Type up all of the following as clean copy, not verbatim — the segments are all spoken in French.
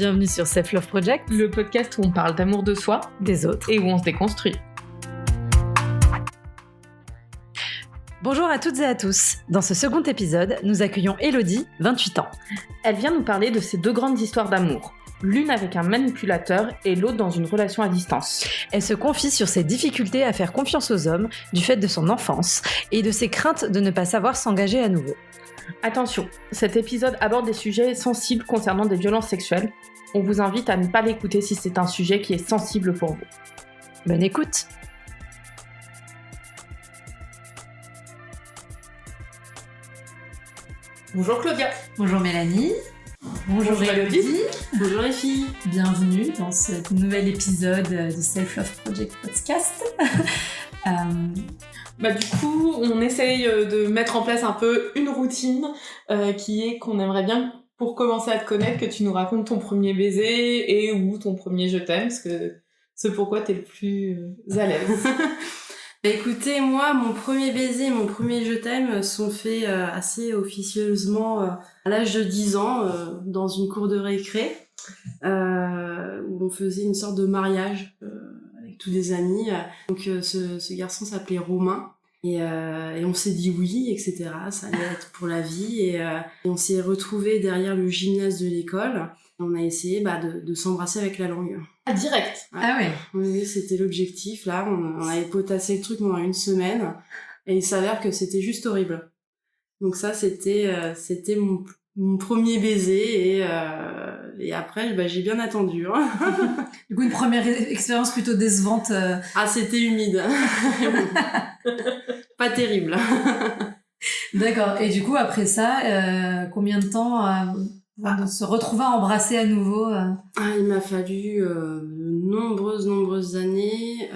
Bienvenue sur Self Love Project, le podcast où on parle d'amour de soi, des autres et où on se déconstruit. Bonjour à toutes et à tous. Dans ce second épisode, nous accueillons Elodie, 28 ans. Elle vient nous parler de ses deux grandes histoires d'amour, l'une avec un manipulateur et l'autre dans une relation à distance. Elle se confie sur ses difficultés à faire confiance aux hommes du fait de son enfance et de ses craintes de ne pas savoir s'engager à nouveau. Attention, cet épisode aborde des sujets sensibles concernant des violences sexuelles. On vous invite à ne pas l'écouter si c'est un sujet qui est sensible pour vous. Bonne écoute. Bonjour Claudia. Bonjour Mélanie. Bonjour Elodie. Bonjour les filles. Bienvenue dans ce nouvel épisode du Self Love Project podcast. Du coup, on essaye de mettre en place un peu une routine qui est qu'on aimerait bien, pour commencer à te connaître, que tu nous racontes ton premier baiser et ou ton premier je t'aime, parce que c'est pourquoi t'es le plus à l'aise. Écoutez, moi, mon premier baiser et mon premier je t'aime sont faits assez officieusement à l'âge de 10 ans, dans une cour de récré, où on faisait une sorte de mariage avec tous des amis. Donc ce garçon s'appelait Romain, et on s'est dit oui, etc. Ça allait être pour la vie, et on s'est retrouvés derrière le gymnase de l'école. On a essayé de s'embrasser avec la langue. Ah, direct. Ouais. Ah ouais. Oui, c'était l'objectif, là. On avait potassé le truc pendant une semaine, et il s'avère que c'était juste horrible. Donc ça, c'était mon premier baiser, et après, j'ai bien attendu. Hein. Du coup, une première expérience plutôt décevante. Ah, c'était humide. Pas terrible. D'accord. Et du coup, après ça, combien de temps de se retrouver à embrasser à nouveau Il m'a fallu nombreuses années.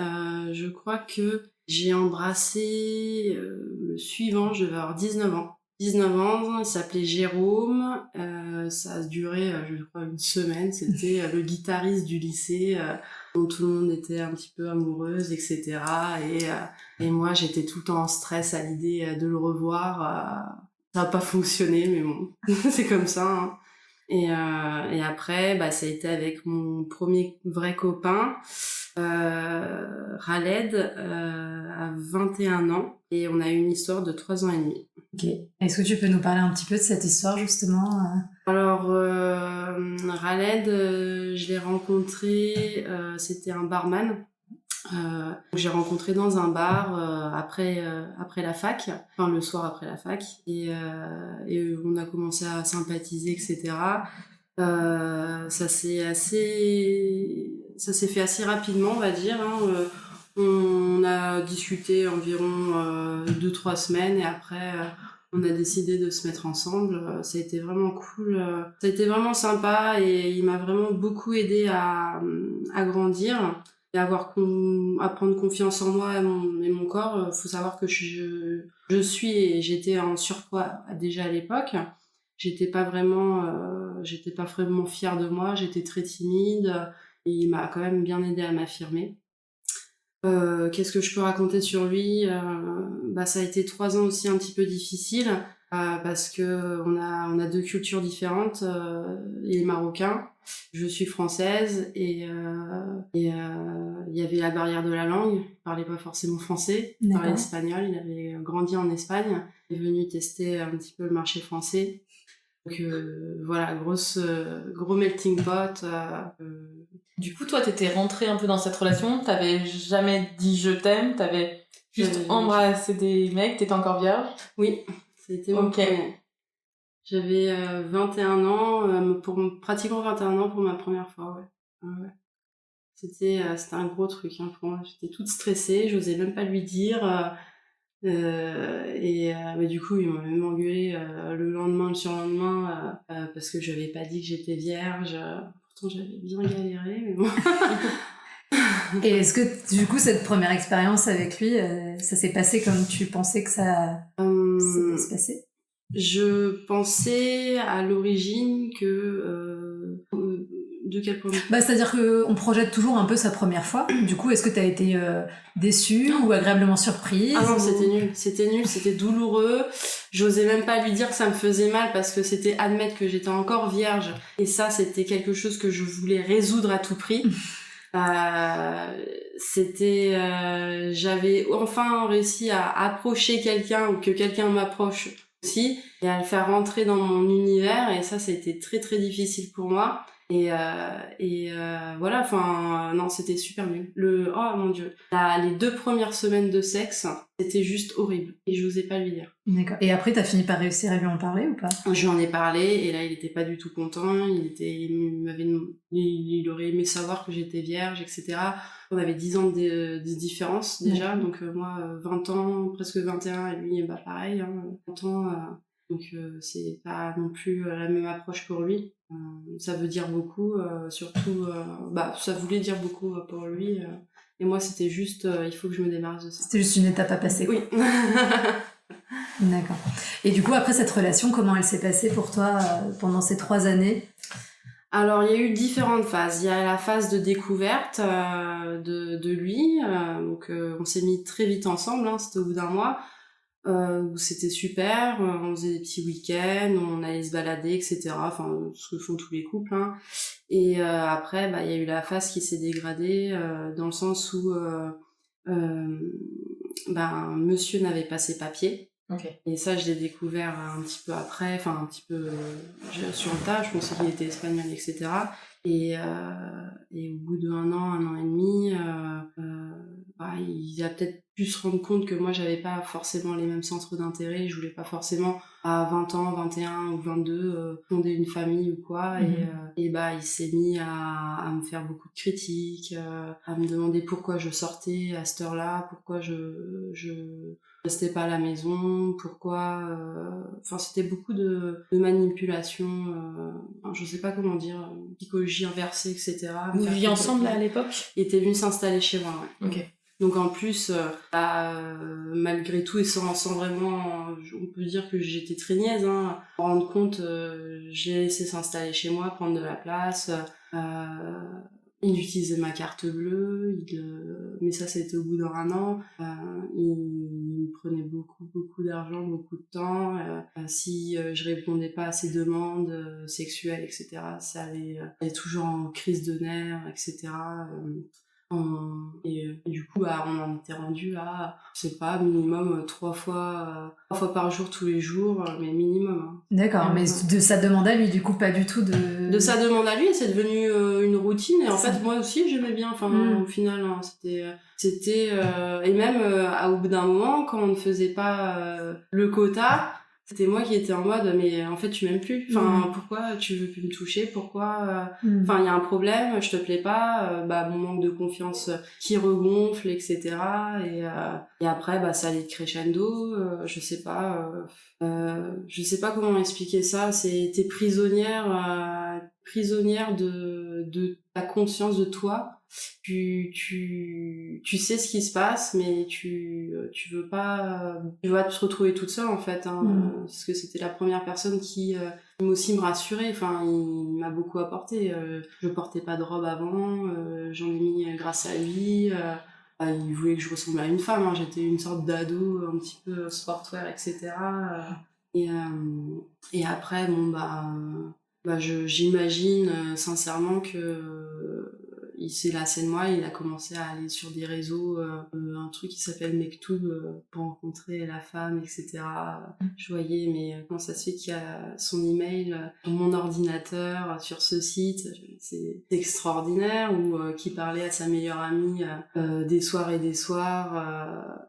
Je crois que j'ai embrassé le suivant, je devais avoir 19 ans. 19 ans, il s'appelait Jérôme. Ça a duré, je crois, une semaine. C'était le guitariste du lycée dont tout le monde était un petit peu amoureuse, etc. Et moi, j'étais tout le temps en stress à l'idée de le revoir. Ça n'a pas fonctionné, mais bon, c'est comme ça. Hein. Et après, ça a été avec mon premier vrai copain, Khaled, à 21 ans. Et on a eu une histoire de 3 ans et demi. Ok. Est-ce que tu peux nous parler un petit peu de cette histoire, justement Alors, Khaled, je l'ai rencontré, c'était un barman. J'ai rencontré dans un bar après la fac, enfin le soir après la fac, et on a commencé à sympathiser, etc. Ça s'est fait assez rapidement, on va dire. Hein. On a discuté environ 2-3 semaines, et après on a décidé de se mettre ensemble. Ça a été vraiment cool, ça a été vraiment sympa, et il m'a vraiment beaucoup aidé à grandir et à prendre confiance en moi et mon corps. Faut savoir que je suis, et j'étais en surpoids déjà à l'époque. J'étais pas vraiment fière de moi, j'étais très timide, et il m'a quand même bien aidé à m'affirmer. Qu'est-ce que je peux raconter sur lui ? Ça a été 3 ans aussi un petit peu difficile, parce que on a 2 cultures différentes. Il est marocain, je suis française, et il y avait la barrière de la langue. Il parlait pas forcément français, il parlait espagnol. Il avait grandi en Espagne, il est venu tester un petit peu le marché français. Donc voilà, gros melting pot. Du coup, toi, t'étais rentrée un peu dans cette relation, t'avais jamais dit je t'aime, t'avais juste embrassé des mecs, t'étais encore vierge ? Oui, c'était mon premier. J'avais 21 ans, pratiquement 21 ans pour ma première fois, ouais. Ouais. C'était un gros truc, hein, pour moi. J'étais toute stressée, j'osais même pas lui dire. Mais du coup, il m'a même engueulé le lendemain, le surlendemain, parce que je n'avais pas dit que j'étais vierge. Pourtant, j'avais bien galéré, mais bon. Et est-ce que, du coup, cette première expérience avec lui, ça s'est passé comme tu pensais que ça allait se passer ? Je pensais à l'origine que De quel point de vue? C'est-à-dire qu'on projette toujours un peu sa première fois. Du coup, est-ce que t'as été déçue ou agréablement surprise? Ah non, c'était nul, c'était douloureux. J'osais même pas lui dire que ça me faisait mal parce que c'était admettre que j'étais encore vierge. Et ça, c'était quelque chose que je voulais résoudre à tout prix. J'avais enfin réussi à approcher quelqu'un ou que quelqu'un m'approche aussi et à le faire rentrer dans mon univers, et ça a été très très difficile pour moi. Voilà, enfin non, c'était super nul. Oh mon dieu, les 2 premières semaines de sexe, c'était juste horrible et j'osais pas lui dire. D'accord. Et après, t'as fini par réussir à lui en parler ou pas? Je lui en ai parlé et là il était pas du tout content. Il aurait aimé savoir que j'étais vierge, etc. On avait 10 ans de différence déjà, donc moi 20 ans, presque 21, et lui pareil, 20 ans. Donc c'est pas non plus la même approche pour lui. Ça veut dire beaucoup, surtout ça voulait dire beaucoup pour lui, et moi c'était juste il faut que je me débarrasse de ça. C'était juste une étape à passer. Oui. D'accord. Et du coup, après cette relation, comment elle s'est passée pour toi pendant ces 3 années? Alors il y a eu différentes phases. Il y a la phase de découverte de lui, donc on s'est mis très vite ensemble, c'était au bout d'un mois. Où c'était super, on faisait des petits week-ends, on allait se balader, etc. Enfin, ce que font tous les couples. Et après, il y a eu la phase qui s'est dégradée dans le sens où monsieur n'avait pas ses papiers. Okay. Et ça, je l'ai découvert un petit peu après, enfin un petit peu sur le tas. Je pensais qu'il était espagnol, etc. Et au bout d'1 an, 1 an et demi, il a peut-être pu se rendre compte que moi, j'avais pas forcément les mêmes centres d'intérêt. Je voulais pas forcément à 20 ans, 21 ou 22 fonder une famille ou quoi. Et il s'est mis à me faire beaucoup de critiques, à me demander pourquoi je sortais à cette heure-là, pourquoi je restais pas à la maison, pourquoi... c'était beaucoup de manipulation, je sais pas comment dire, psychologie inversée, etc. Vous viviez ensemble à l'époque? Il était venu s'installer chez moi, ouais. Ok. Donc en plus, malgré tout, et sans vraiment, on peut dire que j'étais très niaise, pour rendre compte, j'ai laissé s'installer chez moi, prendre de la place, il utilisait ma carte bleue, mais ça c'était au bout d'1 an. Il prenait beaucoup d'argent, beaucoup de temps. Si je répondais pas à ses demandes sexuelles, etc., ça allait toujours en crise de nerfs, etc. Et du coup, on en était rendu à, je sais pas, minimum 3 fois par jour, tous les jours, mais minimum. D'accord, mais de sa demande à lui, du coup, pas du tout de... De sa demande à lui, c'est devenu une routine, et en fait, moi aussi, j'aimais bien, au final, c'était et même au bout d'un moment, quand on ne faisait pas le quota, c'était moi qui étais en mode, mais en fait tu m'aimes plus, pourquoi tu veux plus me toucher, pourquoi il y a un problème, je te plais pas, mon manque de confiance qui regonfle, etc. Et après ça allait crescendo, je sais pas comment expliquer ça. T'es prisonnière de ta conscience de toi. Tu sais ce qui se passe, mais tu veux pas, tu vas te retrouver toute seule en fait, parce que c'était la première personne qui aussi me rassurait. Il m'a beaucoup apporté. Je portais pas de robe avant, j'en ai mis grâce à lui. Il voulait que je ressemble à une femme, j'étais une sorte d'ado un petit peu sportwear, etc. Et après, j'imagine sincèrement que il s'est lassé de moi, il a commencé à aller sur des réseaux, un truc qui s'appelle Mektoub, pour rencontrer la femme, etc. Je voyais, mais comment ça se fait qu'il y a son email sur mon ordinateur, sur ce site, c'est extraordinaire, ou qui parlait à sa meilleure amie des soirs et des soirs,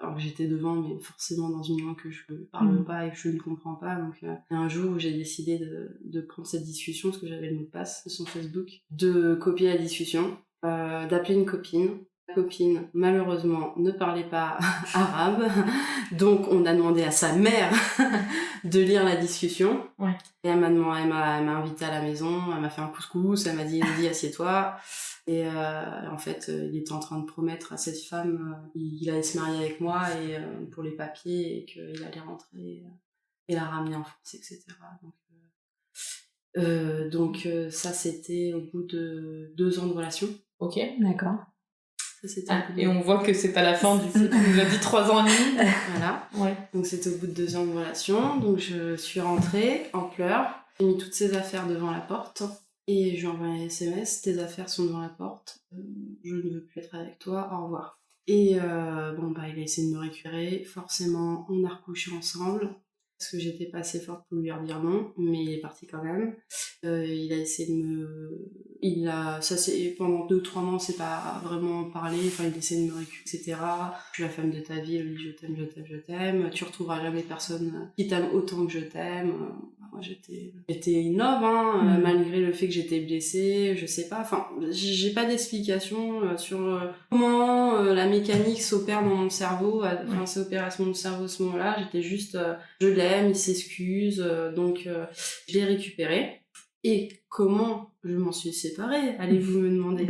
alors que j'étais devant, mais forcément dans une langue que je parle pas et que je ne comprends pas. Donc il y a un jour où j'ai décidé de prendre cette discussion, parce que j'avais le mot de passe de son Facebook, de copier la discussion, d'appeler une copine. La copine, malheureusement, ne parlait pas arabe, donc on a demandé à sa mère de lire la discussion. Ouais. Et elle m'a invitée à la maison, elle m'a fait un couscous, elle m'a dit « assieds-toi ». Et en fait, il était en train de promettre à cette femme il allait se marier avec moi et pour les papiers, et qu'il allait rentrer et la ramener en France, etc. Donc, Donc ça, c'était au bout de 2 ans de relation. Ok. D'accord. Ça, c'était Et on voit que c'est à la fin, du coup, tu nous as dit 3 ans et demi. Voilà. Ouais. Donc c'était au bout de 2 ans de relation. Donc je suis rentrée en pleurs. J'ai mis toutes ses affaires devant la porte. Et je lui ai envoyé un SMS, tes affaires sont devant la porte. Je ne veux plus être avec toi, au revoir. Et il a essayé de me récupérer. Forcément, on a recouché ensemble. Parce que j'étais pas assez forte pour lui dire non, mais il est parti quand même. Il a essayé de me... pendant 2-3 mois, on s'est pas vraiment parlé. Enfin, il essayait de me récupérer, etc. Je suis la femme de ta vie, il dit je t'aime, je t'aime, je t'aime. Tu retrouveras jamais personne qui t'aime autant que je t'aime. Moi, j'étais in love, malgré le fait que j'étais blessée, je sais pas. Enfin, j'ai pas d'explication sur comment la mécanique s'opère dans mon cerveau. Enfin, s'est opéré à mon cerveau à ce moment-là. J'étais juste, je l'aime, il s'excuse, donc je l'ai récupéré. Et comment je m'en suis séparée, allez-vous me demander?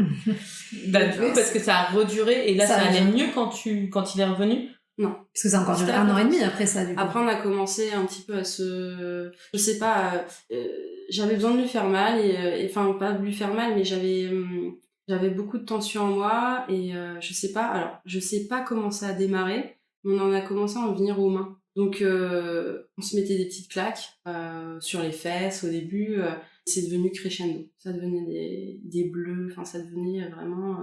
Parce que ça a reduré et là ça allait mieux quand il est revenu. Non. Parce que ça a encore duré 1 an et demi après ça, du coup. Après, on a commencé un petit peu à se... Je sais pas, j'avais besoin de lui faire mal, enfin, pas de lui faire mal, mais j'avais beaucoup de tension en moi, et je sais pas comment ça a démarré, mais on en a commencé à en venir aux mains. Donc, on se mettait des petites claques sur les fesses au début, c'est devenu crescendo. Ça devenait des bleus, enfin, ça devenait vraiment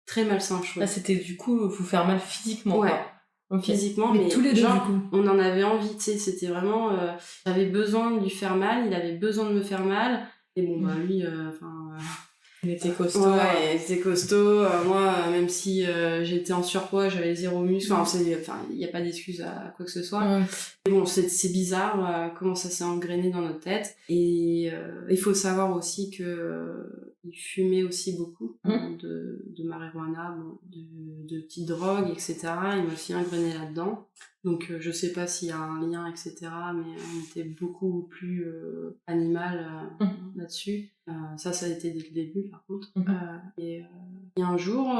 très malsain, je trouve. Là, c'était du coup, vous faire mal physiquement, ouais. quoi. Okay. Physiquement, mais tous les deux, genre, du coup. on en avait envie, tu sais, c'était vraiment, j'avais besoin de lui faire mal, il avait besoin de me faire mal, et bon, bah, lui, il était costaud. Ouais, il était costaud, moi, même si j'étais en surpoids, j'avais 0 muscle, il n'y a pas d'excuse à quoi que ce soit. Mais bon, c'est bizarre comment ça s'est engrainé dans notre tête, et il faut savoir aussi que il fumait aussi beaucoup de marijuana, de petites drogues, etc. Il m'a aussi engrainé là-dedans. Donc je sais pas s'il y a un lien, etc. Mais on était beaucoup plus animal là-dessus. Ça a été dès le début, par contre. Et un jour,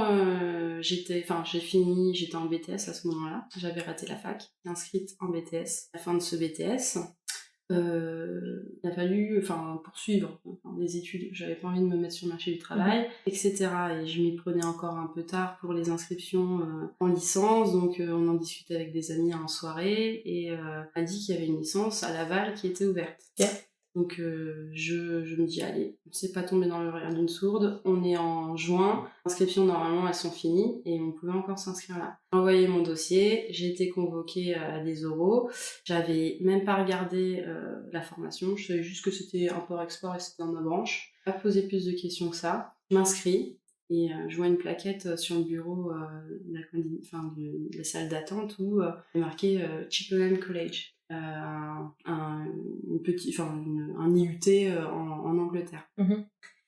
j'étais en BTS à ce moment-là. J'avais raté la fac, inscrite en BTS. À la fin de ce BTS, il a fallu poursuivre les études. J'avais pas envie de me mettre sur le marché du travail, etc. Et je m'y prenais encore un peu tard pour les inscriptions en licence, donc on en discutait avec des amis en soirée, et on a dit qu'il y avait une licence à Laval qui était ouverte. Donc je me dis, allez, on ne s'est pas tombé dans le regard d'une sourde, on est en juin, les inscriptions normalement elles sont finies, et on pouvait encore s'inscrire là. J'ai envoyé mon dossier, j'ai été convoquée à des oraux, j'avais même pas regardé la formation, je savais juste que c'était import-export et c'était dans ma branche. Pas posé plus de questions que ça, je m'inscris, et je vois une plaquette sur le bureau de la salle d'attente où il est marqué Chippenham College. Un IUT en Angleterre.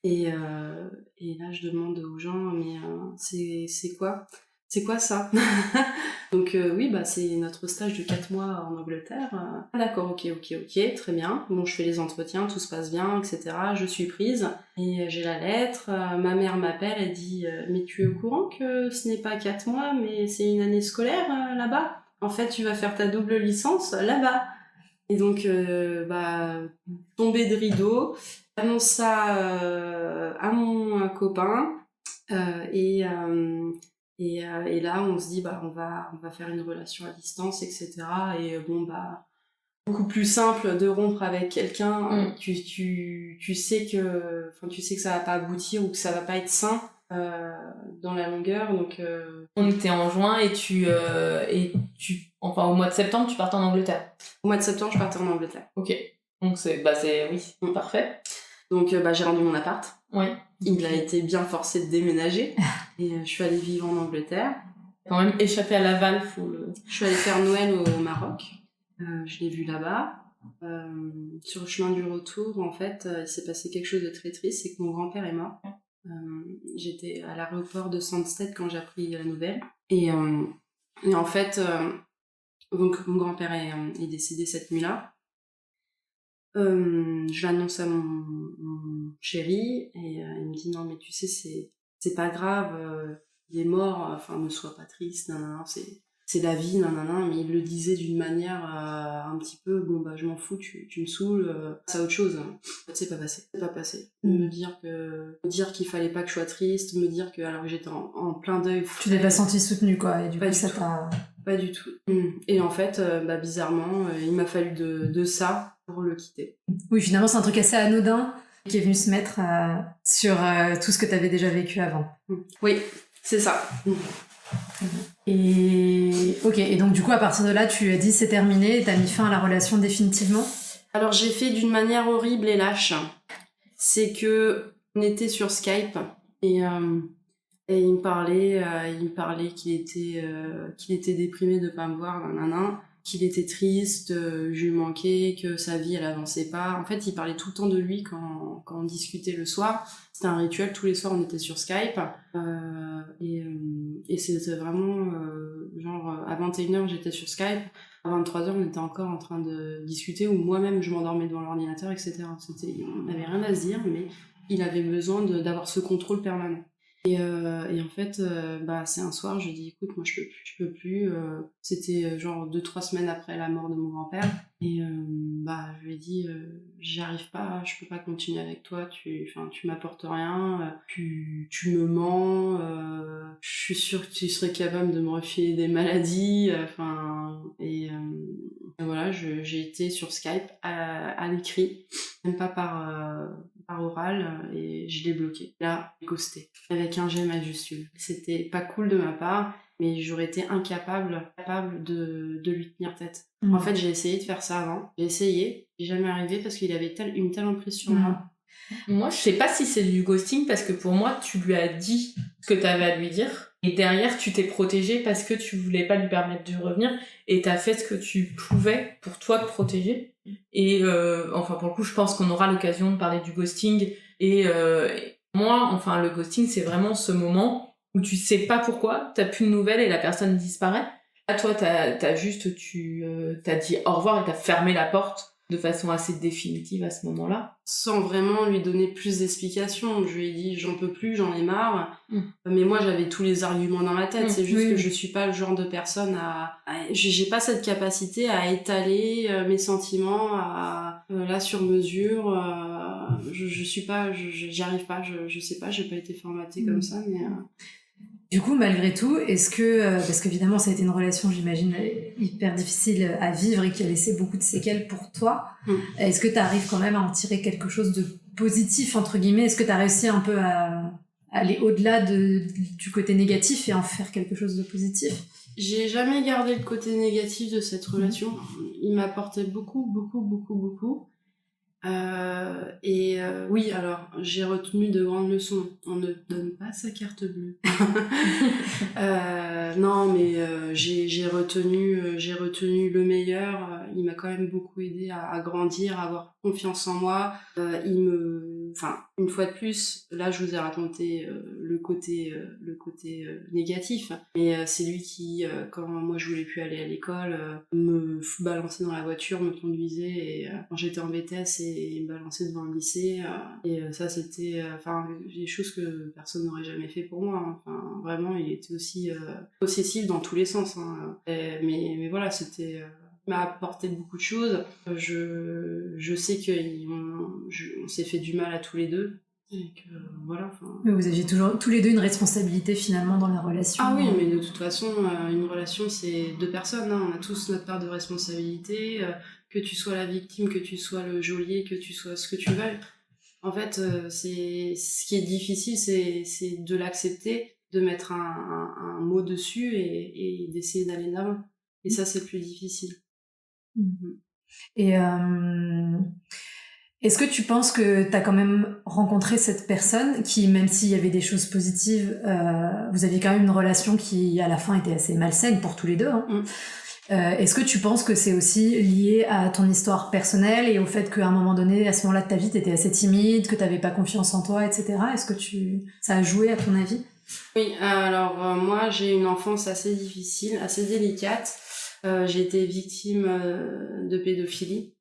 Et là je demande aux gens, mais c'est quoi ça? Donc oui, c'est notre stage de 4 mois en Angleterre. Ah d'accord, ok, très bien. Bon, je fais les entretiens, tout se passe bien, etc. Je suis prise, et j'ai la lettre. Ma mère m'appelle, elle dit mais tu es au courant que ce n'est pas 4 mois, mais c'est une année scolaire là-bas? En fait, tu vas faire ta double licence là-bas. Et donc, tombée de rideau, annonce ça à mon copain, et là, on se dit, on va faire une relation à distance, etc. Et beaucoup plus simple de rompre avec quelqu'un, tu sais que ça va pas aboutir ou que ça va pas être sain dans la longueur. Donc on était en juin, et au mois de septembre tu partais en Angleterre. Au mois de septembre je partais en Angleterre. Ok, donc c'est parfait. Donc j'ai rendu mon appart. Ouais. Il a été bien forcé de déménager, et je suis allée vivre en Angleterre. Quand même échappé à Laval, Je suis allée faire Noël au Maroc. Je l'ai vu là-bas. Sur le chemin du retour, en fait, il s'est passé quelque chose de très triste, c'est que mon grand-père est mort. J'étais à l'aéroport de Stansted quand j'ai appris la nouvelle. Et en fait, donc mon grand-père est décédé cette nuit-là. Je l'annonce à mon chéri, et il me dit non mais tu sais c'est pas grave, il est mort, ne sois pas triste, non, c'est la vie, nanana, mais il le disait d'une manière un petit peu, bon bah je m'en fous, tu me saoules, c'est autre chose. En fait, c'est pas passé. Me dire qu'il fallait pas que je sois triste, me dire que alors que j'étais en plein deuil. Tu t'es pas sentie soutenue, quoi, et du coup, ça t'a... Pas du tout. Et en fait, bizarrement, il m'a fallu de ça pour le quitter. Oui, finalement, c'est un truc assez anodin qui est venu se mettre sur tout ce que t'avais déjà vécu avant. Oui, c'est ça. Et ok, et donc du coup à partir de là tu as dit c'est terminé et t'as mis fin à la relation définitivement? Alors j'ai fait d'une manière horrible et lâche. C'est que on était sur Skype et il me parlait qu'il était déprimé de pas me voir, nanana, qu'il était triste, je lui manquais, que sa vie elle avançait pas. En fait il parlait tout le temps de lui quand on discutait le soir. C'était un rituel, tous les soirs on était sur Skype et c'était vraiment genre à 21h j'étais sur Skype, à 23h on était encore en train de discuter ou moi-même je m'endormais devant l'ordinateur, etc. On n'avait rien à se dire, mais il avait besoin d'avoir ce contrôle permanent. Et en fait, c'est un soir, je dis écoute, moi je peux plus. C'était genre 2-3 semaines après la mort de mon grand-père. Et je lui ai dit j'y arrive pas, je peux pas continuer avec toi, tu m'apportes rien, tu me mens, je suis sûre que tu serais capable de me refiler des maladies, et voilà, j'ai été sur Skype à l'écrit, même pas par oral, et je l'ai bloqué. Là, ghosté, avec un G majuscule. C'était pas cool de ma part, mais j'aurais été capable de lui tenir tête. En fait, j'ai essayé de faire ça avant. J'ai jamais arrivé parce qu'il avait une telle emprise sur moi. Moi, je sais pas si c'est du ghosting parce que pour moi, tu lui as dit ce que t'avais à lui dire et derrière, tu t'es protégée parce que tu voulais pas lui permettre de revenir et t'as fait ce que tu pouvais pour toi te protéger. Et pour le coup, je pense qu'on aura l'occasion de parler du ghosting et moi, le ghosting, c'est vraiment ce moment où tu sais pas pourquoi, t'as plus de nouvelles et la personne disparaît. Là, toi, t'as dit au revoir et t'as fermé la porte de façon assez définitive à ce moment-là. Sans vraiment lui donner plus d'explications. Je lui ai dit j'en peux plus, j'en ai marre. Mais moi j'avais tous les arguments dans la tête. C'est juste que je suis pas le genre de personne j'ai pas cette capacité à étaler mes sentiments là sur mesure. Je suis pas, j'y arrive pas. Je sais pas, j'ai pas été formatée comme ça, mais. Du coup, malgré tout, est-ce que, parce qu'évidemment ça a été une relation, j'imagine, hyper difficile à vivre et qui a laissé beaucoup de séquelles pour toi, est-ce que tu arrives quand même à en tirer quelque chose de positif, entre guillemets? Est-ce que tu as réussi un peu à aller au-delà du côté négatif et en faire quelque chose de positif? J'ai jamais gardé le côté négatif de cette relation. Il m'apportait beaucoup, beaucoup, beaucoup, beaucoup. Oui, alors j'ai retenu de grandes leçons. On ne donne pas sa carte bleue. Non, mais j'ai retenu le meilleur. Il m'a quand même beaucoup aidé à grandir, à avoir confiance en moi. Une fois de plus, là je vous ai raconté le côté négatif, mais c'est lui qui, quand moi je voulais plus aller à l'école, me balançait dans la voiture, me conduisait, et quand j'étais en BTS, et me balançait devant le lycée, et ça c'était des choses que personne n'aurait jamais fait pour moi. Vraiment, il était aussi possessif dans tous les sens, mais voilà, c'était m'a apporté beaucoup de choses. Je sais qu'on s'est fait du mal à tous les deux. Et que, voilà. Mais vous aviez toujours tous les deux une responsabilité finalement dans la relation. Ah oui, mais de toute façon, une relation c'est deux personnes. On a tous notre part de responsabilité. Que tu sois la victime, que tu sois le geôlier, que tu sois ce que tu veux. En fait, ce qui est difficile, c'est de l'accepter, de mettre un mot dessus et d'essayer d'aller là-bas. Et ça, c'est le plus difficile. Et est-ce que tu penses que tu as quand même rencontré cette personne qui, même s'il y avait des choses positives, vous aviez quand même une relation qui à la fin était assez malsaine pour tous les deux, est-ce que tu penses que c'est aussi lié à ton histoire personnelle et au fait qu'à un moment donné, à ce moment-là de ta vie, t'étais assez timide, que t'avais pas confiance en toi, etc. Est-ce que ça a joué à ton avis? Oui, alors moi j'ai une enfance assez difficile, assez délicate. J'ai été victime de pédophilie,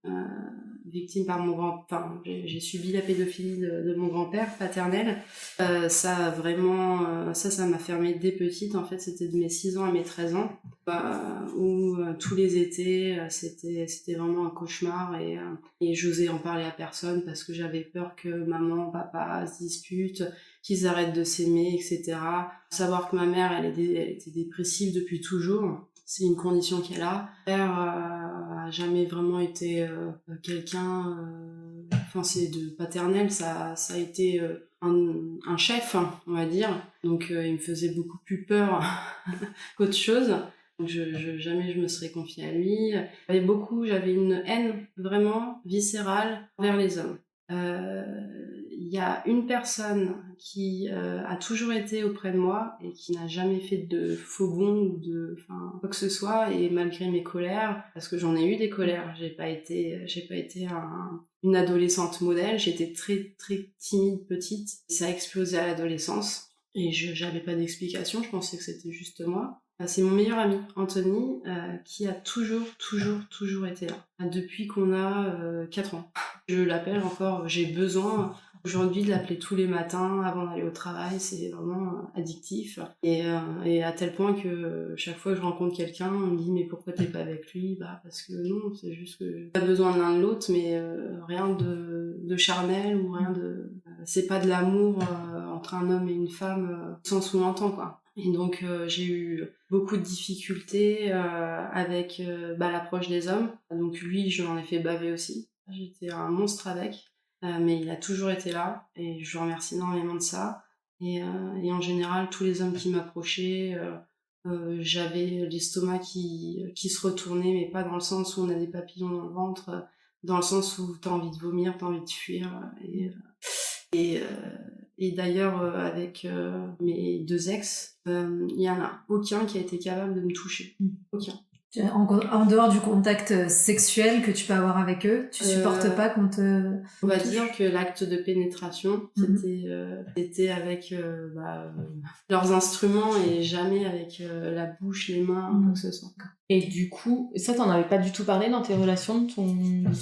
j'ai subi la pédophilie de mon grand-père paternel. Ça m'a fermé dès petite, en fait, c'était de mes 6 ans à mes 13 ans. où tous les étés c'était vraiment un cauchemar et j'osais en parler à personne parce que j'avais peur que maman, papa se disputent, qu'ils arrêtent de s'aimer, etc. Savoir que ma mère elle était dépressive depuis toujours, c'est une condition qu'elle a. Mon père a jamais vraiment été quelqu'un, enfin c'est de paternel, ça a été un chef, on va dire. Donc il me faisait beaucoup plus peur qu'autre chose. Donc jamais je me serais confiée à lui. J'avais une haine vraiment viscérale envers les hommes. Il y a une personne qui a toujours été auprès de moi et qui n'a jamais fait de faux bond ou de quoi que ce soit, et malgré mes colères, parce que j'en ai eu des colères, j'ai pas été une adolescente modèle, j'étais très très timide petite, ça a explosé à l'adolescence et j'avais pas d'explication, je pensais que c'était juste moi. C'est mon meilleur ami, Anthony, qui a toujours été là, depuis qu'on a 4 ans. Je l'appelle encore, j'ai besoin aujourd'hui de l'appeler tous les matins avant d'aller au travail, c'est vraiment addictif. Et à tel point que chaque fois que je rencontre quelqu'un, on me dit mais pourquoi t'es pas avec lui ? Parce que non, c'est juste que j'ai pas besoin de l'un de l'autre, mais rien de charnel ou rien de... c'est pas de l'amour entre un homme et une femme sans sous-entend quoi. Et donc j'ai eu beaucoup de difficultés avec l'approche des hommes. Donc lui, je l'en ai fait baver aussi. J'étais un monstre avec, mais il a toujours été là et je le remercie énormément de ça. Et en général, tous les hommes qui m'approchaient, j'avais l'estomac qui se retournait, mais pas dans le sens où on a des papillons dans le ventre, dans le sens où t'as envie de vomir, t'as envie de fuir. Et d'ailleurs, avec mes 2 ex, il y en a aucun qui a été capable de me toucher. Aucun. En dehors du contact sexuel que tu peux avoir avec eux, tu supportes pas qu'on te... On va dire que l'acte de pénétration, c'était avec leurs instruments et jamais avec la bouche, les mains, quoi que ce soit. Et du coup, ça t'en avais pas du tout parlé dans tes relations de ton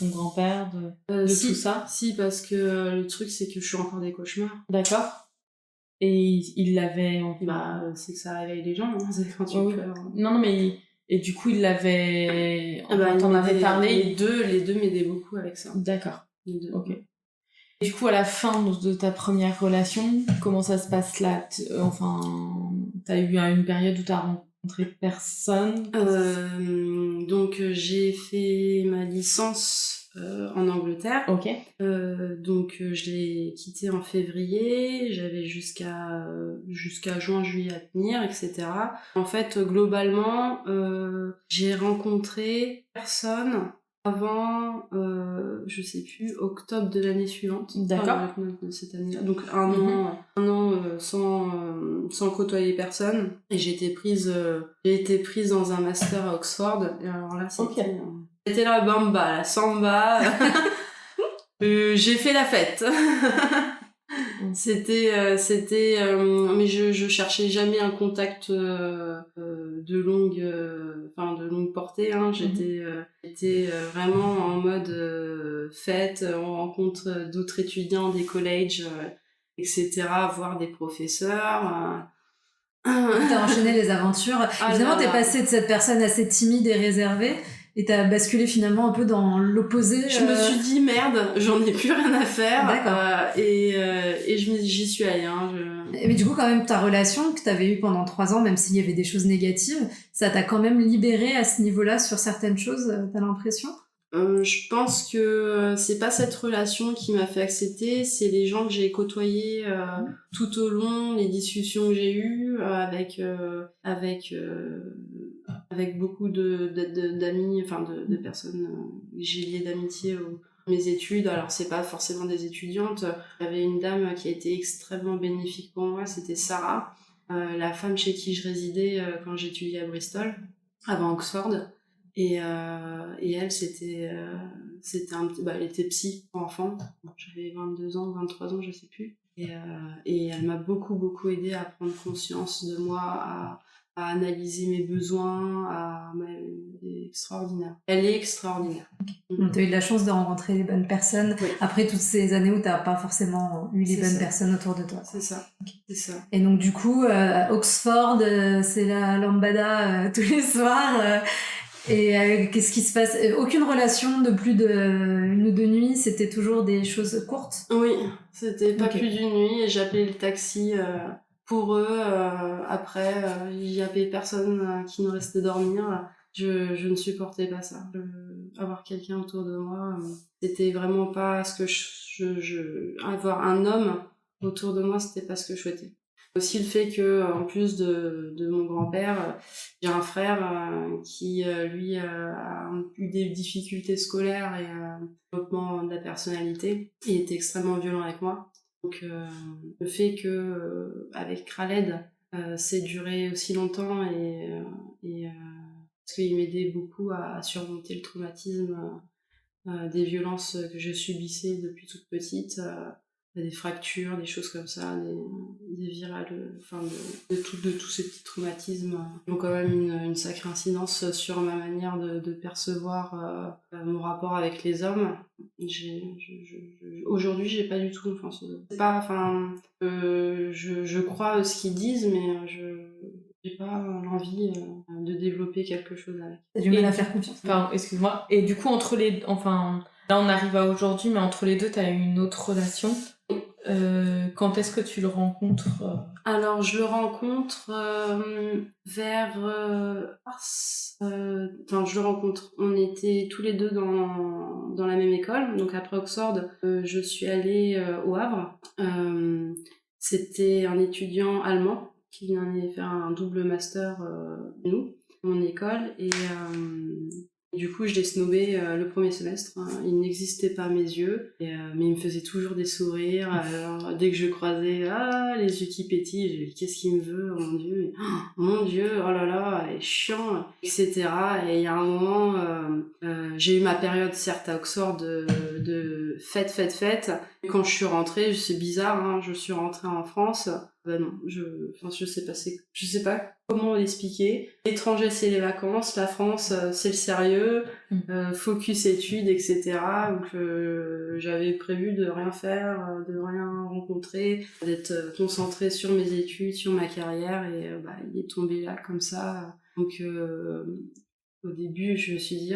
grand-père, de si, tout ça ? Si, parce que le truc c'est que je suis encore des cauchemars. D'accord. Et il l'avait... c'est que ça réveille les gens, hein, c'est quand tu pleures. Non, mais... Et du coup, il l'avait... t'en avais parlé. Les deux m'aidaient beaucoup avec ça. D'accord. Les deux. Ok. Et du coup, à la fin de ta première relation, comment ça se passe là ? T'as eu une période où t'as rencontré personne ? Donc j'ai fait ma licence en Angleterre. Ok. Donc je l'ai quitté en février, j'avais jusqu'à juin-juillet à tenir, etc. En fait, globalement, j'ai rencontré personne avant, je sais plus, octobre de l'année suivante. D'accord. De cette année-là. Donc un an sans côtoyer personne. Et j'ai été prise dans un master à Oxford. Et alors là, c'était la bamba, la samba. J'ai fait la fête. Mais je cherchais jamais un contact de longue portée, hein. J'étais vraiment en mode fête, on rencontre d'autres étudiants des collèges, etc., voir des professeurs. T'as enchaîné les aventures. Évidemment, t'es passé de cette personne assez timide et réservée et t'as basculé finalement un peu dans l'opposé. Je me suis dit merde, j'en ai plus rien à faire. D'accord. Et j'y suis allée. Hein, Mais du coup, quand même, ta relation que t'avais eue pendant 3 ans, même s'il y avait des choses négatives, ça t'a quand même libérée à ce niveau-là sur certaines choses, t'as l'impression ? Je pense que c'est pas cette relation qui m'a fait accepter, c'est les gens que j'ai côtoyés tout au long, les discussions que j'ai eues avec beaucoup d'amis, de personnes que j'ai liées d'amitié aux mes études. Alors c'est pas forcément des étudiantes. J'avais une dame qui a été extrêmement bénéfique pour moi, c'était Sarah, la femme chez qui je résidais quand j'étudiais à Bristol, avant Oxford. Et elle, elle était psy pour enfants. J'avais 22 ans, 23 ans, je sais plus. Et elle m'a beaucoup aidée à prendre conscience de moi, à analyser mes besoins, elle est extraordinaire. Elle est extraordinaire. Donc, tu as eu de la chance de rencontrer les bonnes personnes après toutes ces années où tu n'as pas forcément eu les bonnes personnes autour de toi. C'est ça. C'est ça. Et donc du coup, Oxford, c'est la lambada tous les soirs. Et qu'est-ce qui se passe? Aucune relation de plus d'1 ou 2 nuits, c'était toujours des choses courtes? Oui, c'était pas plus d'une nuit et j'appelais le taxi pour eux. Après, il y avait personne qui nous restait dormir. Je ne supportais pas ça. Avoir quelqu'un autour de moi, c'était vraiment pas ce que avoir un homme autour de moi, c'était pas ce que je souhaitais. Aussi le fait que, en plus de mon grand-père, j'ai un frère qui, lui, a eu des difficultés scolaires et développement de la personnalité. Il était extrêmement violent avec moi. Donc, le fait que, avec Khaled, c'est duré aussi longtemps et parce qu'il m'aidait beaucoup à surmonter le traumatisme des violences que je subissais depuis toute petite. Des fractures, des choses comme ça, des virales, enfin de tous ces petits traumatismes qui ont quand même une sacrée incidence sur ma manière de percevoir mon rapport avec les hommes. Aujourd'hui, j'ai pas du tout confiance en eux. C'est pas, enfin, je crois ce qu'ils disent, mais j'ai pas l'envie de développer quelque chose avec. T'as du mal à faire confiance. Pardon, excuse-moi. Et du coup, là on arrive à aujourd'hui, mais entre les deux, t'as eu une autre relation. Quand est-ce que tu le rencontres? Alors, je le rencontre vers mars. Je le rencontre. On était tous les deux dans la même école. Donc, après Oxford, je suis allée au Havre. C'était un étudiant allemand qui venait faire un double master mon école. Et du coup, je l'ai snobé le premier semestre. Il n'existait pas à mes yeux, mais il me faisait toujours des sourires. Alors, dès que je croisais, les yeux qui pétillent, je dis, qu'est-ce qu'il me veut, oh mon Dieu, oh là là, elle est chiant, etc. Et il y a un moment, j'ai eu ma période, certes, à Oxford, de fête. Et quand je suis rentrée, c'est bizarre, hein, je suis rentrée en France. Non, je sais pas comment l'expliquer. L'étranger, c'est les vacances, la France, c'est le sérieux, focus études, etc. Donc j'avais prévu de rien faire, de rien rencontrer, d'être concentrée sur mes études, sur ma carrière, et il est tombé là comme ça. Donc au début, je me suis dit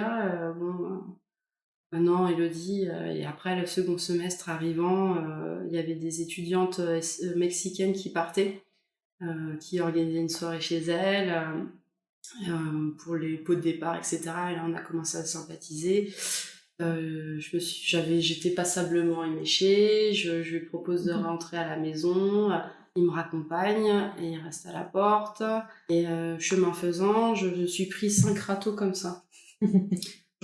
non, Elodie, et après le second semestre arrivant, il y avait des étudiantes mexicaines qui partaient, qui organisaient une soirée chez elles pour les pots de départ, etc. Et là, on a commencé à sympathiser. J'étais passablement éméchée, je lui propose de rentrer à la maison, il me raccompagne et il reste à la porte. Et chemin faisant, je suis pris 5 râteaux comme ça.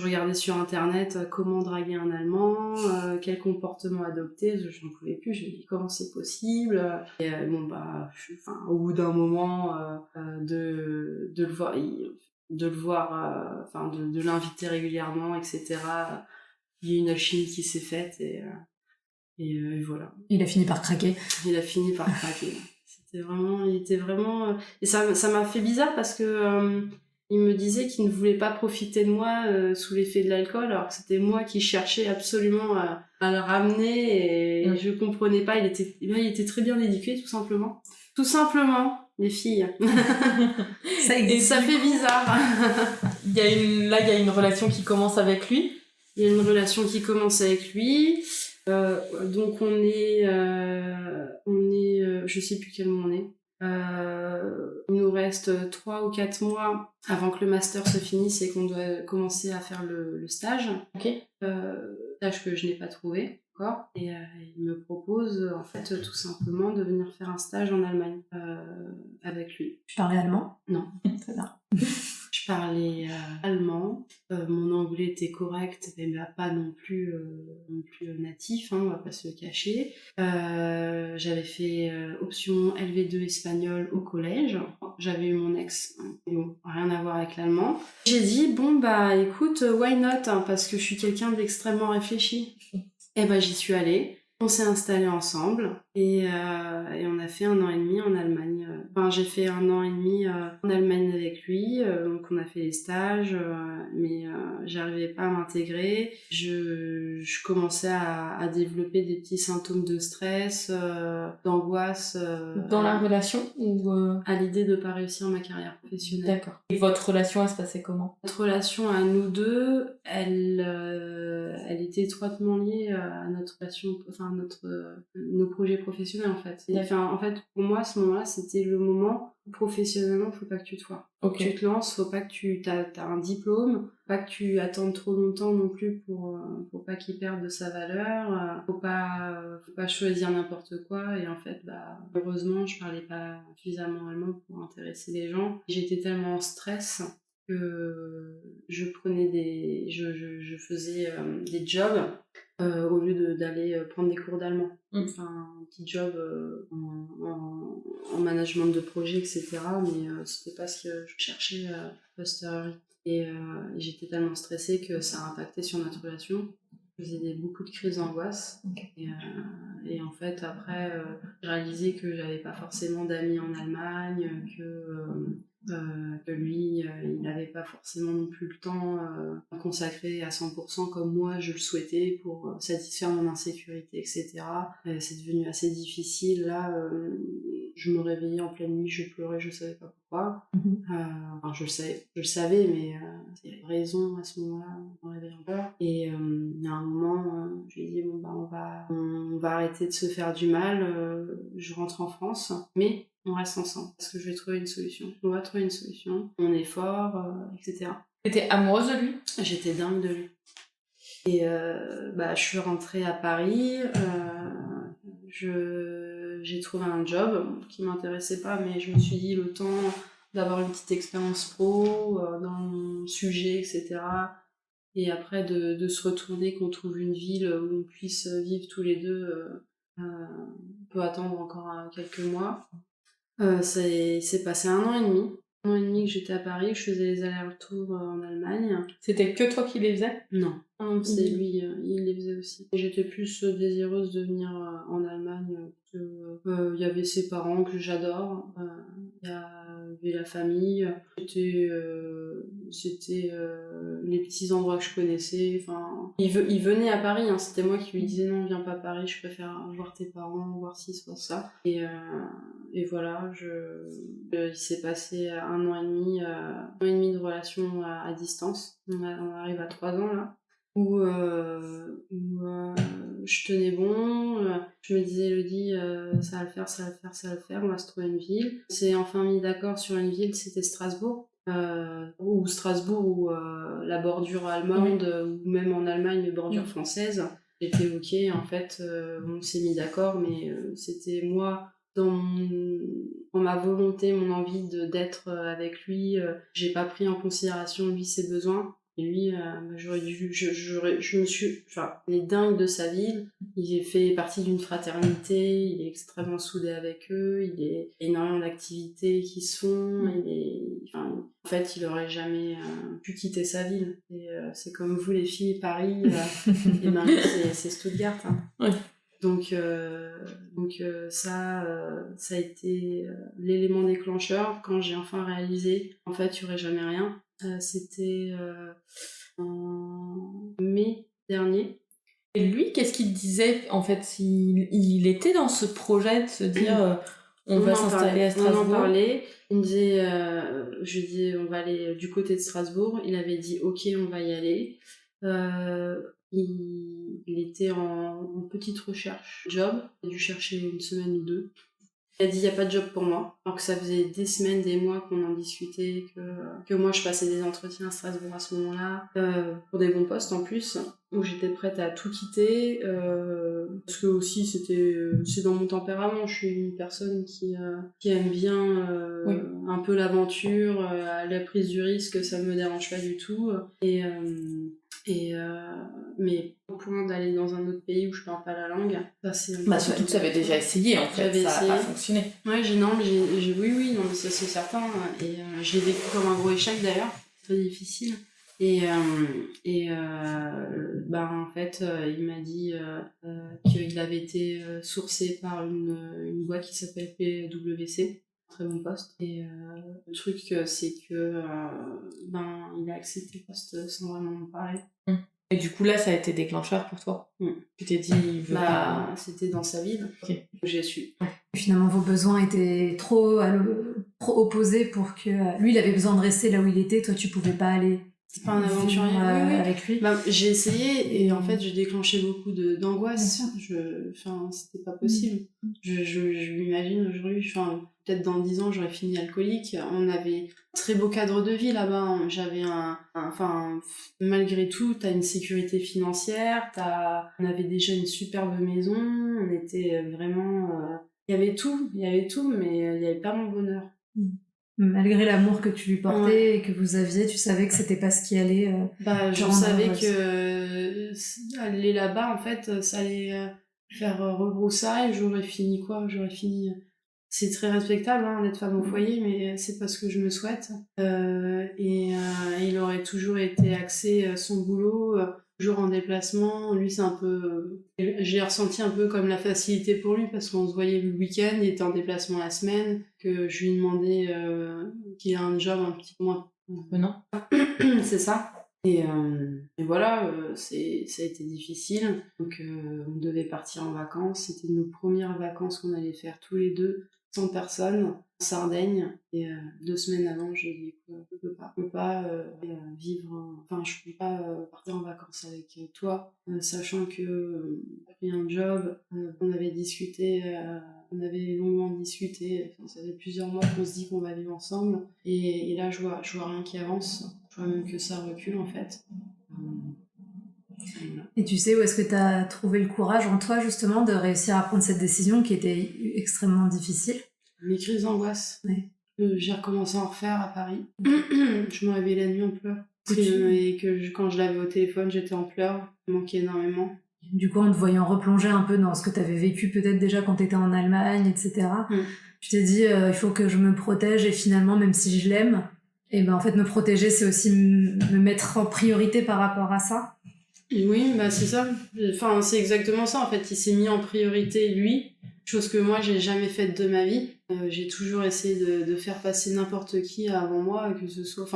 Je regardais sur internet comment draguer un Allemand, quel comportement adopter, j'en pouvais plus, je me dis comment c'est possible. Et au bout d'un moment de le voir, de l'inviter régulièrement, etc. Il y a une alchimie qui s'est faite et voilà. Il a fini par craquer. Il était vraiment et ça m'a fait bizarre parce que il me disait qu'il ne voulait pas profiter de moi sous l'effet de l'alcool, alors que c'était moi qui cherchais absolument à le ramener, et je comprenais pas. Il était très bien éduqué, tout simplement. Tout simplement, les filles. Et ça fait bizarre. Il y a une relation qui commence avec lui. Il y a une relation qui commence avec lui. Donc on est, je sais plus quel mois on est. Il nous reste 3 ou 4 mois avant que le master se finisse et qu'on doit commencer à faire le stage. Stage que je n'ai pas trouvé encore. Et il me propose en fait tout simplement de venir faire un stage en Allemagne avec lui. Tu parlais allemand? Non. C'est ça. Je parlais allemand, mon anglais était correct, mais pas non plus natif, hein, on va pas se le cacher. J'avais fait option LV2 espagnol au collège. J'avais eu mon ex, rien à voir avec l'allemand. J'ai dit écoute, why not, hein, parce que je suis quelqu'un d'extrêmement réfléchi. Et j'y suis allée. On s'est installés ensemble et on a fait 1 an et demi en Allemagne. Enfin, j'ai fait 1 an et demi en Allemagne avec lui, donc on a fait les stages, mais j'arrivais pas à m'intégrer. Je commençais à développer des petits symptômes de stress, d'angoisse. Dans la relation ou à l'idée de pas réussir ma carrière professionnelle. D'accord. Et votre relation, elle se passait comment? Notre relation à nous deux, elle était étroitement liée à notre relation, enfin nos projets professionnels en fait. Enfin, en fait, pour moi, à ce moment-là, c'était le moment où professionnellement, faut pas que tu te foires. Ok. Tu te lances, faut pas que t'as un diplôme, pas que tu attendes trop longtemps non plus pour pas qu'il perde de sa valeur, faut pas choisir n'importe quoi. Et en fait, heureusement, je parlais pas suffisamment allemand pour intéresser les gens. J'étais tellement en stress que je faisais des jobs au lieu d'aller prendre des cours d'allemand. Enfin, un petit job en management de projet, etc. Mais c'était pas ce que je cherchais posteriori. Et j'étais tellement stressée que ça a impacté sur notre relation. Je faisais beaucoup de crises d'angoisse. Okay. Et en fait, après, j'ai réalisé que j'avais pas forcément d'amis en Allemagne, que lui, il n'avait pas forcément non plus le temps consacré à 100% comme moi je le souhaitais pour satisfaire mon insécurité, etc. Et c'est devenu assez difficile. Là, je me réveillais en pleine nuit, je pleurais, je savais pas pourquoi. Enfin, je le savais, mais il y avait raison à ce moment-là, je me réveillais en pleurs. Et à un moment, je lui ai dit, bon, on va arrêter de se faire du mal, je rentre en France, mais on reste ensemble, parce que je vais trouver une solution. On va trouver une solution, on est fort, etc. T'étais amoureuse de lui? J'étais dingue de lui. Et je suis rentrée à Paris, j'ai trouvé un job qui m'intéressait pas, mais je me suis dit le temps d'avoir une petite expérience pro dans mon sujet, etc. Et après de se retourner, qu'on trouve une ville où on puisse vivre tous les deux, on peut attendre encore quelques mois. C'est passé 1 an et demi. 1 an et demi que j'étais à Paris, je faisais les allers-retours en Allemagne. C'était que toi qui les faisais? Non, c'est lui, il les faisait aussi. Et j'étais plus désireuse de venir en Allemagne, parce que y avait ses parents que j'adore, il y avait la famille, c'était les petits endroits que je connaissais. Enfin, il venait à Paris, hein, c'était moi qui lui disais non, viens pas à Paris, je préfère voir tes parents, voir ci, soit ça. Et voilà, il s'est passé 1 an et demi, 1 an et demi de relation à distance. On arrive à 3 ans là, où je tenais bon, je me disais Elodie, ça va le faire, on va se trouver une ville. On s'est enfin mis d'accord sur une ville, c'était Strasbourg. Ou la bordure allemande, ou même en Allemagne, les bordures françaises. J'étais ok, en fait, on s'est mis d'accord, mais c'était moi, dans ma volonté, mon envie d'être avec lui, j'ai pas pris en considération lui ses besoins. Et lui, il est dingue de sa ville, il fait partie d'une fraternité, il est extrêmement soudé avec eux, il y a énormément d'activités qui se font, en fait, il aurait jamais pu quitter sa ville. Et c'est comme vous les filles, Paris, et ben c'est Stuttgart. Hein. Ouais. Donc ça a été l'élément déclencheur quand j'ai enfin réalisé en fait il n'y aurait jamais rien. C'était en mai dernier. Et lui, qu'est-ce qu'il disait en fait? Il était dans ce projet de se dire on va s'installer à Strasbourg. On en parlait. Il me disait, je lui disais on va aller du côté de Strasbourg. Il avait dit ok, on va y aller. Il était en petite recherche job. Il a dû chercher 1 semaine ou 2. Il a dit il n'y a pas de job pour moi. Alors que ça faisait des semaines, des mois qu'on en discutait, que moi je passais des entretiens à Strasbourg à ce moment-là, pour des bons postes en plus, où j'étais prête à tout quitter, parce que aussi c'est dans mon tempérament, je suis une personne qui aime bien un peu l'aventure, la prise du risque, ça me dérange pas du tout. Mais au point d'aller dans un autre pays où je parle pas la langue, ça c'est... surtout que tu avais déjà essayé en fait, ça n'a pas fonctionné. Ouais, oui, non, mais ça c'est certain, et je l'ai vécu comme un gros échec d'ailleurs, c'est très difficile. En fait, il m'a dit qu'il avait été sourcé par une boîte qui s'appelle PwC, très bon poste. Et le truc, c'est que il a accepté le poste sans vraiment me parler. Et du coup, là, ça a été déclencheur pour toi. Tu t'es dit, il veut pas... C'était dans sa ville. Okay. J'ai su. Finalement, vos besoins étaient trop opposés pour que... lui, il avait besoin de rester là où il était, toi, tu pouvais pas aller... C'est pas un aventurier avec lui. J'ai essayé et en fait j'ai déclenché beaucoup d'angoisse. C'était pas possible. Je m'imagine aujourd'hui, peut-être dans 10 ans j'aurais fini alcoolique. On avait un très beau cadre de vie là-bas. J'avais malgré tout, t'as une sécurité financière, on avait déjà une superbe maison, on était vraiment... Il y avait tout, mais il y avait pas mon bonheur. Malgré l'amour que tu lui portais et que vous aviez, tu savais que c'était pas ce qui allait... je savais que aller là-bas, en fait, ça allait faire rebroussailles. J'aurais fini quoi ? C'est très respectable d'être femme au foyer, mais c'est pas ce que je me souhaite. Il aurait toujours été axé son boulot, toujours en déplacement. Lui, c'est un peu... J'ai ressenti un peu comme la facilité pour lui, parce qu'on se voyait le week-end, il était en déplacement la semaine, que je lui demandais qu'il ait un job un petit peu moins... Non. C'est ça. Et voilà, ça a été difficile. Donc on devait partir en vacances. C'était nos premières vacances qu'on allait faire tous les deux, sans personne, en Sardaigne. Et 2 semaines avant, j'ai dit que je peux pas vivre... je peux pas partir en vacances avec toi, sachant que j'ai un job. On avait discuté... On avait longuement discuté, ça fait plusieurs mois qu'on se dit qu'on va vivre ensemble. Et là, je vois rien qui avance. Je vois même que ça recule, en fait. Et tu sais où est-ce que tu as trouvé le courage en toi, justement, de réussir à prendre cette décision qui était extrêmement difficile ? Mes crises d'angoisse. Ouais. J'ai recommencé à en refaire à Paris. Je me réveillais la nuit en pleurs. Et quand je l'avais au téléphone, j'étais en pleurs. Il manquait énormément. Du coup, en te voyant replonger un peu dans ce que tu avais vécu peut-être déjà quand tu étais en Allemagne, etc., tu t'es dit, il faut que je me protège, et finalement, même si je l'aime, en fait, me protéger, c'est aussi me mettre en priorité par rapport à ça. Oui, c'est ça. C'est exactement ça, en fait. Il s'est mis en priorité, lui, chose que moi, j'ai jamais faite de ma vie. J'ai toujours essayé de faire passer n'importe qui avant moi, que ce soit...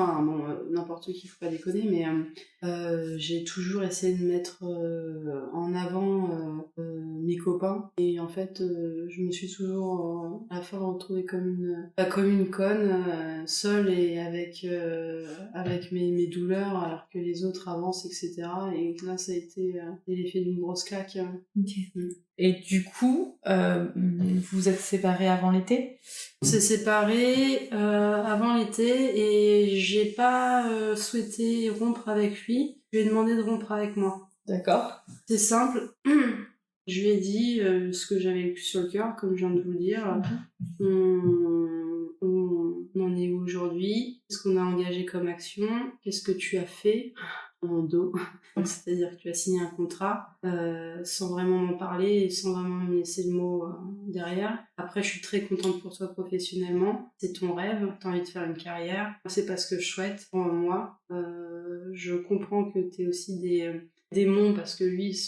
n'importe qui, faut pas déconner, mais j'ai toujours essayé de mettre en avant mes copains. Et en fait, je me suis toujours, à la fin, retrouvée comme une conne, seule et avec mes douleurs, alors que les autres avancent, etc. Et là, ça a été l'effet d'une grosse claque. Okay. Et du coup, vous êtes séparés avant l'été ? On s'est séparés avant l'été et j'ai pas souhaité rompre avec lui. Je lui ai demandé de rompre avec moi. D'accord. C'est simple. Je lui ai dit ce que j'avais le plus sur le cœur, comme je viens de vous le dire. On en est où aujourd'hui ? Qu'est-ce qu'on a engagé comme action ? Qu'est-ce que tu as fait en dos ? C'est-à-dire que tu as signé un contrat sans vraiment m'en parler et sans vraiment me laisser le mot derrière. Après, je suis très contente pour toi professionnellement. C'est ton rêve, t'as envie de faire une carrière. C'est pas ce que je souhaite pour moi. Je comprends que t'aies aussi des démons parce que lui,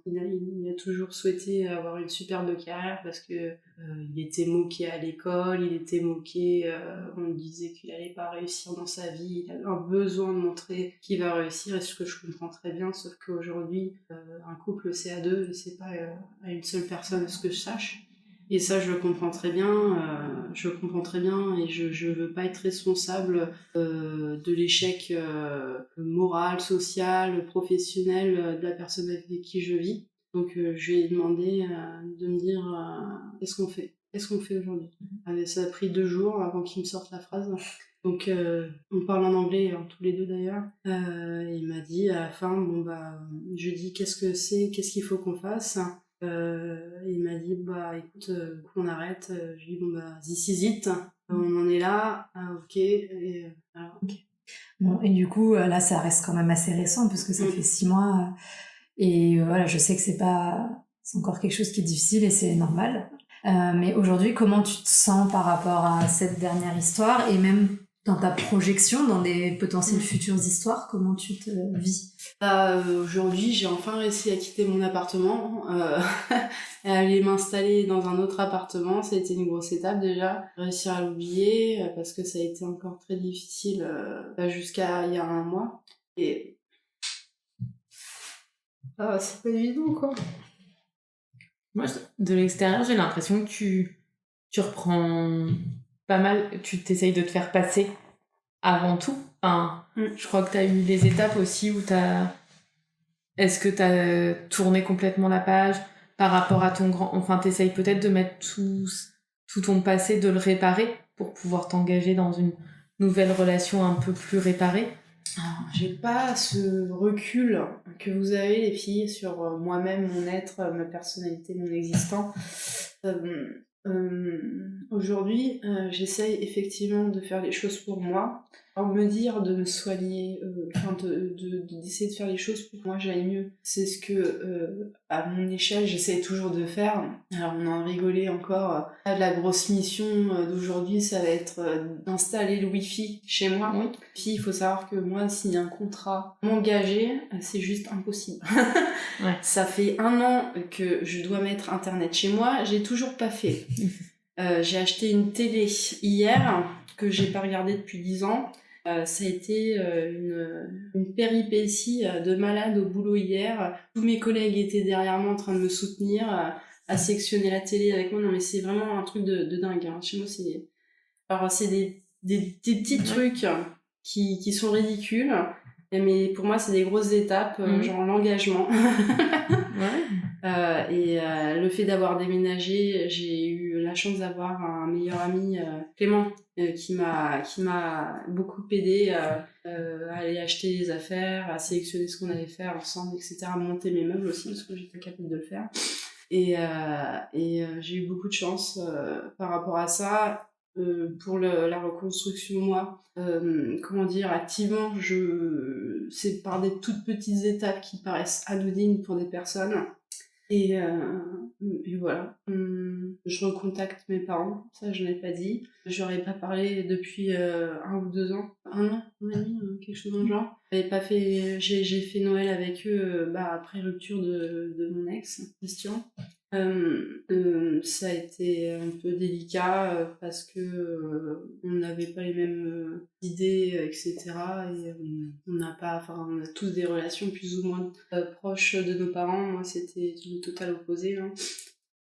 il a toujours souhaité avoir une superbe carrière parce que il était moqué à l'école, il était moqué, on lui disait qu'il allait pas réussir dans sa vie, il avait un besoin de montrer qu'il va réussir, et ce que je comprends très bien, sauf qu'aujourd'hui, un couple c'est à 2 et c'est pas à une seule personne, à ce que je sache. Et ça, je le comprends très bien, et je veux pas être responsable de l'échec moral, social, professionnel de la personne avec qui je vis. Donc je lui ai demandé de me dire qu'est-ce qu'on fait aujourd'hui. Ça a pris 2 jours avant qu'il me sorte la phrase. Donc on parle en anglais, tous les deux d'ailleurs. Il m'a dit à la fin, je lui ai dit qu'est-ce qu'il faut qu'on fasse. Il m'a dit écoute, on arrête. Je lui ai dit this is it, on en est là, ok. Et, alors. Okay. Bon, et du coup là ça reste quand même assez récent parce que ça fait 6 mois et voilà, je sais que c'est encore quelque chose qui est difficile et c'est normal, mais aujourd'hui comment tu te sens par rapport à cette dernière histoire et même dans ta projection, dans des potentielles futures histoires, comment tu te vis? Aujourd'hui, j'ai enfin réussi à quitter mon appartement, et aller m'installer dans un autre appartement. Ça a été une grosse étape déjà. Réussir à l'oublier, parce que ça a été encore très difficile jusqu'à il y a un mois. Et c'est pas évident, quoi. Moi, de l'extérieur, j'ai l'impression que tu reprends pas mal, tu t'essayes de te faire passer avant tout. Enfin, je crois que t'as eu des étapes aussi où est-ce que t'as tourné complètement la page par rapport à ton grand... Enfin, t'essayes peut-être de mettre tout ton passé, de le réparer pour pouvoir t'engager dans une nouvelle relation un peu plus réparée. Alors, j'ai pas ce recul que vous avez, les filles, sur moi-même, mon être, ma personnalité, mon existant. Aujourd'hui, j'essaye effectivement de faire les choses pour moi, sans me dire de me soigner, d'essayer de faire les choses pour que moi j'aille mieux. C'est ce que, à mon échelle, j'essaye toujours de faire. Alors on en rigolait encore. La grosse mission d'aujourd'hui, ça va être d'installer le Wi-Fi chez moi. Oui. Puis il faut savoir que moi, s'il y a un contrat engagé, c'est juste impossible. Ouais. Ça fait 1 an que je dois mettre Internet chez moi, j'ai toujours pas fait. J'ai acheté une télé hier, que j'ai pas regardée depuis 10 ans. Ça a été une péripétie de malade au boulot hier. Tous mes collègues étaient derrière moi en train de me soutenir, à sectionner la télé avec moi. Non mais c'est vraiment un truc de dingue. Hein. Chez moi c'est des petits trucs qui sont ridicules. Mais pour moi, c'est des grosses étapes, genre l'engagement. Le fait d'avoir déménagé, j'ai eu la chance d'avoir un meilleur ami, Clément, qui m'a beaucoup aidé à aller acheter les affaires, à sélectionner ce qu'on allait faire ensemble, etc., à monter mes meubles aussi, parce que j'étais capable de le faire. Et j'ai eu beaucoup de chance par rapport à ça. Pour la reconstruction, moi, activement, c'est par des toutes petites étapes qui paraissent anodines pour des personnes. Et voilà. Je recontacte mes parents, ça je l'ai pas dit. Je leur ai pas parlé depuis 1 ou 2 ans. 1 an, 1 an et demi, quelque chose dans le genre. J'ai fait Noël avec eux après rupture de mon ex, Christian. Ça a été un peu délicat parce que on n'avait pas les mêmes idées, etc. Et on a tous des relations plus ou moins proches de nos parents. Moi, c'était le total opposé. Hein.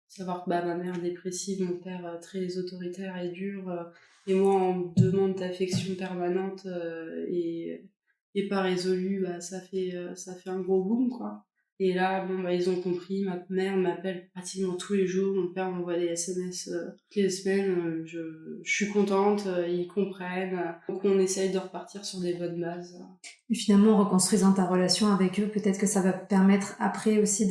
Savoir que ma mère dépressive, mon père très autoritaire et dur, et moi en demande d'affection permanente et pas résolue, ça fait un gros boom, quoi. Et là, ils ont compris, ma mère m'appelle pratiquement tous les jours, mon père m'envoie des SMS toutes les semaines, je suis contente, ils comprennent, donc on essaye de repartir sur des bonnes bases. Et finalement, en reconstruisant ta relation avec eux, peut-être que ça va permettre après aussi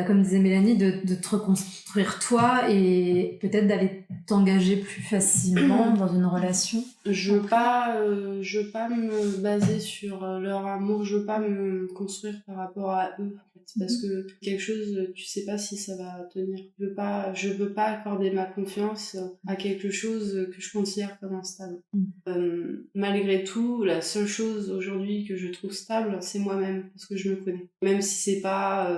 comme disait Mélanie, de te reconstruire toi et peut-être d'aller t'engager plus facilement dans une relation. Je veux pas me baser sur leur amour, je veux pas me construire par rapport à eux. Parce que quelque chose, tu sais pas si ça va tenir. Je veux pas accorder ma confiance à quelque chose que je considère comme instable. Malgré tout, la seule chose aujourd'hui que je trouve stable, c'est moi-même, parce que je me connais. Même si c'est pas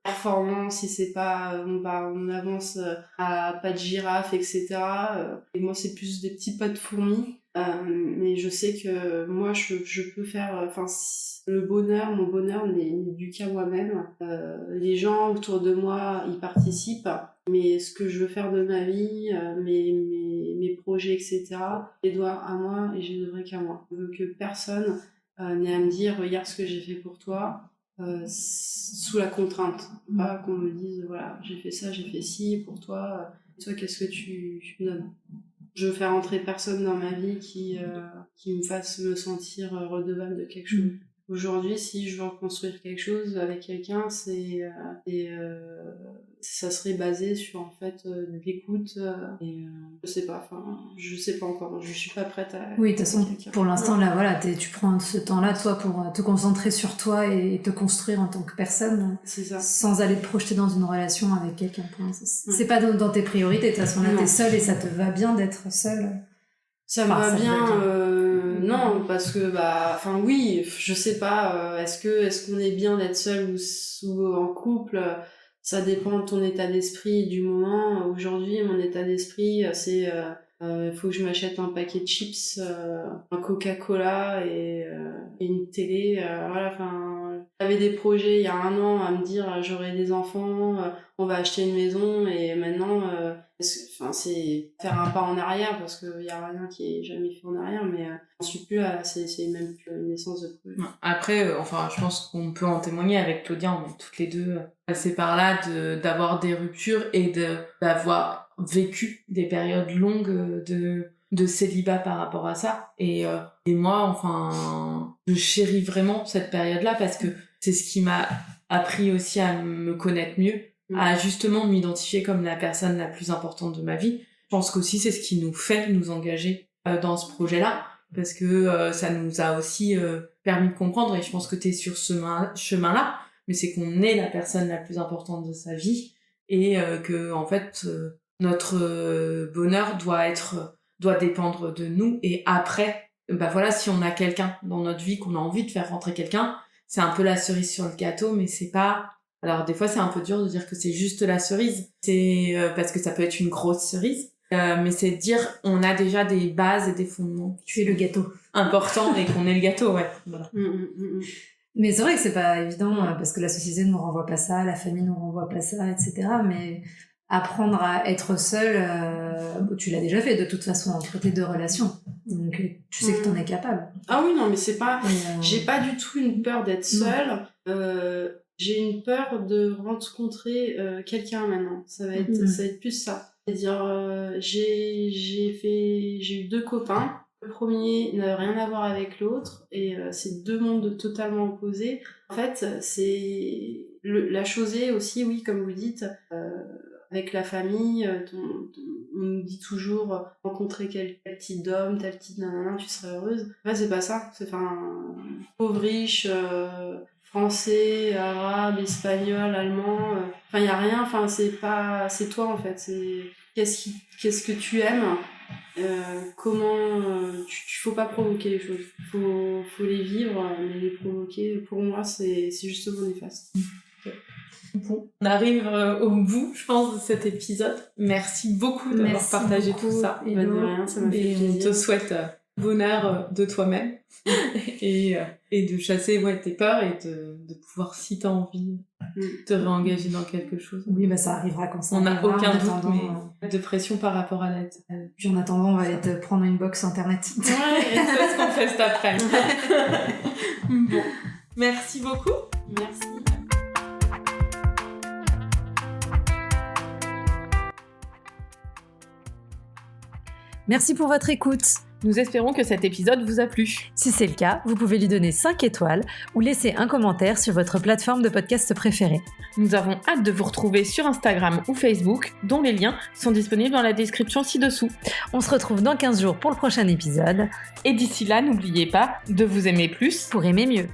performant, si c'est pas on avance à pas de girafe, etc. Et moi, c'est plus des petits pas de fourmis. Mais je sais que moi, je peux faire... mon bonheur n'est dû qu'à moi-même. Les gens autour de moi, ils participent, mais ce que je veux faire de ma vie, mes projets, etc., je les dois à moi et je les devrai qu'à moi. Je veux que personne n'ait à me dire « Regarde ce que j'ai fait pour toi », sous la contrainte. Pas qu'on me dise « Voilà, j'ai fait ça, j'ai fait ci pour toi, toi, qu'est-ce que tu me donnes ?» Je veux faire entrer personne dans ma vie qui me fasse me sentir redevable de quelque chose. Aujourd'hui, si je veux reconstruire quelque chose avec quelqu'un, ça serait basé sur en fait de l'écoute je sais pas encore, je suis pas prête à... Oui, de toute façon, pour l'instant, là, voilà, tu prends ce temps-là, toi, pour te concentrer sur toi et te construire en tant que personne. C'est ça. Sans aller te projeter dans une relation avec quelqu'un. C'est pas dans tes priorités, de toute façon, là, t'es seule et ça te va bien d'être seule. Ça me va bien, non, parce que oui, je sais pas, est-ce qu'on est bien d'être seul ou en couple, ça dépend de ton état d'esprit et du moment. Aujourd'hui, mon état d'esprit, c'est faut que je m'achète un paquet de chips, un Coca-Cola et une télé, voilà, j'avais des projets il y a 1 an à me dire j'aurai des enfants, on va acheter une maison, et maintenant c'est faire un pas en arrière, parce qu'il y a rien qui est jamais fait en arrière, mais j'en suis plus là, c'est même plus une naissance de projet. Après, je pense qu'on peut en témoigner avec Claudia, on est toutes les deux passées par là, d'avoir des ruptures et d'avoir vécu des périodes longues de célibat par rapport à ça, et moi je chéris vraiment cette période-là, parce que c'est ce qui m'a appris aussi à me connaître mieux, à justement m'identifier comme la personne la plus importante de ma vie. Je pense qu'aussi c'est ce qui nous fait nous engager dans ce projet-là, parce que ça nous a aussi permis de comprendre, et je pense que t'es sur ce chemin-là, mais c'est qu'on est la personne la plus importante de sa vie, et que en fait notre bonheur doit dépendre de nous. Et après, si on a quelqu'un dans notre vie, qu'on a envie de faire rentrer quelqu'un, c'est un peu la cerise sur le gâteau, mais c'est pas... Alors des fois c'est un peu dur de dire que c'est juste la cerise, c'est parce que ça peut être une grosse cerise, mais c'est de dire on a déjà des bases et des fondements. Tu es le gâteau. Important, et qu'on est le gâteau, ouais. Voilà. Mais c'est vrai que c'est pas évident, parce que la société nous renvoie pas ça, la famille nous renvoie pas ça, etc. Mais apprendre à être seul, tu l'as déjà fait de toute façon entre tes 2 relations, donc tu sais que t'en es capable. Ah oui, non, mais c'est pas... J'ai pas du tout une peur d'être seule, j'ai une peur de rencontrer quelqu'un maintenant. Ça va être plus ça. C'est-à-dire, j'ai eu 2 copains. Le premier n'a rien à voir avec l'autre, et c'est 2 mondes totalement opposés. En fait, c'est la chose est aussi, oui, comme vous dites, avec la famille, on nous dit toujours rencontrer tel type d'homme, tel type nanana, tu serais heureuse. En fait, c'est pas ça. C'est pauvre riche, français, arabe, espagnol, allemand, y a rien, c'est toi en fait, c'est qu'est-ce que tu aimes, comment tu faut pas provoquer les choses, faut les vivre, mais les provoquer, pour moi c'est justement néfaste. Bon, on arrive au bout, je pense, de cet épisode. Merci beaucoup d'avoir partagé tout ça. Et de rien, ça m'a fait plaisir. On te souhaite bonheur de toi-même et de chasser tes peurs, et de pouvoir, si t'as envie, te réengager dans quelque chose. Oui, ça arrivera quand ça. On n'a aucun doute, mais de pression par rapport à l'aide. Puis en attendant, on va aller te prendre une box internet. Ouais, et c'est ce qu'on fait cet après. Bon, merci beaucoup. Merci. Merci pour votre écoute. Nous espérons que cet épisode vous a plu. Si c'est le cas, vous pouvez lui donner 5 étoiles ou laisser un commentaire sur votre plateforme de podcast préférée. Nous avons hâte de vous retrouver sur Instagram ou Facebook, dont les liens sont disponibles dans la description ci-dessous. On se retrouve dans 15 jours pour le prochain épisode. Et d'ici là, n'oubliez pas de vous aimer plus pour aimer mieux.